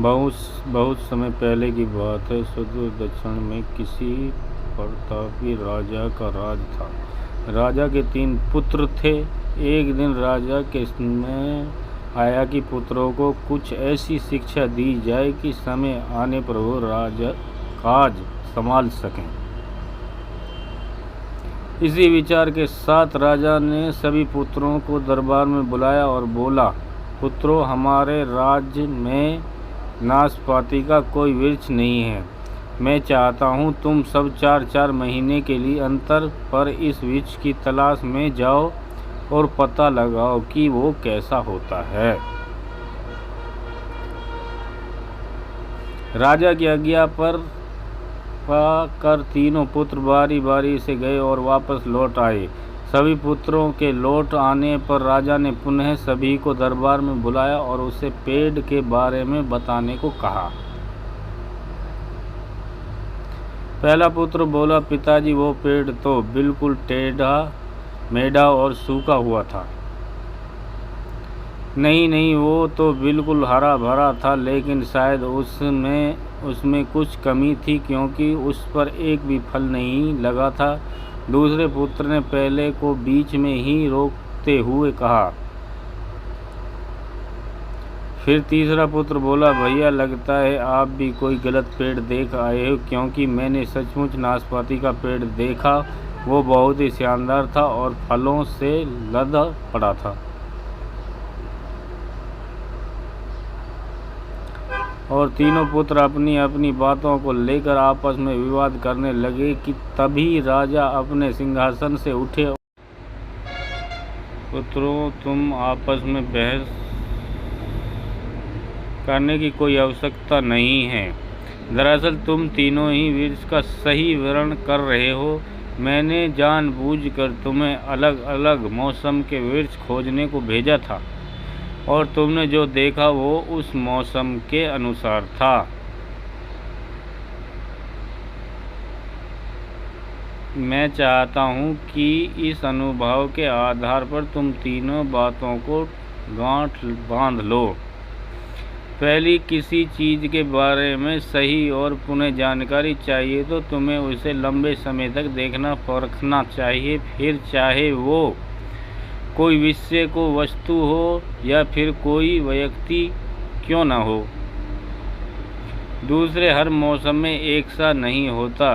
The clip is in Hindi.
बहुत बहुत समय पहले की बात है। सुदूर दक्षिण में किसी प्रतापी राजा का राज था। राजा के 3 पुत्र थे। एक दिन राजा के समय आया कि पुत्रों को कुछ ऐसी शिक्षा दी जाए कि समय आने पर वो राजा काज संभाल सकें। इसी विचार के साथ राजा ने सभी पुत्रों को दरबार में बुलाया और बोला, पुत्रों, हमारे राज्य में नाशपाती का कोई वृक्ष नहीं है। मैं चाहता हूँ तुम सब 4-4 महीने के लिए अंतर पर इस वृक्ष की तलाश में जाओ और पता लगाओ कि वो कैसा होता है। राजा की आज्ञा पर पाकर तीनों पुत्र बारी बारी से गए और वापस लौट आए। सभी पुत्रों के लौट आने पर राजा ने पुनः सभी को दरबार में बुलाया और उसे पेड़ के बारे में बताने को कहा। पहला पुत्र बोला, पिताजी, वो पेड़ तो बिल्कुल टेढ़ा मेढ़ा और सूखा हुआ था। नहीं, वो तो बिल्कुल हरा भरा था, लेकिन शायद उसमें कुछ कमी थी, क्योंकि उस पर एक भी फल नहीं लगा था। दूसरे पुत्र ने पहले को बीच में ही रोकते हुए कहा। फिर तीसरा पुत्र बोला, भैया, लगता है आप भी कोई गलत पेड़ देख आए हो, क्योंकि मैंने सचमुच नाशपाती का पेड़ देखा। वो बहुत ही शानदार था और फलों से लदा पड़ा था। और तीनों पुत्र अपनी अपनी बातों को लेकर आपस में विवाद करने लगे कि तभी राजा अपने सिंहासन से उठे। पुत्रों, तुम आपस में बहस करने की कोई आवश्यकता नहीं है। दरअसल तुम तीनों ही वृक्ष का सही वर्णन कर रहे हो। मैंने जानबूझकर तुम्हें अलग अलग मौसम के वृक्ष खोजने को भेजा था, और तुमने जो देखा वो उस मौसम के अनुसार था। मैं चाहता हूँ कि इस अनुभव के आधार पर तुम तीनों बातों को गांठ बांध लो। पहली, किसी चीज़ के बारे में सही और पुनः जानकारी चाहिए तो तुम्हें उसे लंबे समय तक देखना परखना चाहिए, फिर चाहे वो कोई विषय को वस्तु हो या फिर कोई व्यक्ति क्यों न हो। दूसरे, हर मौसम में एक सा नहीं होता।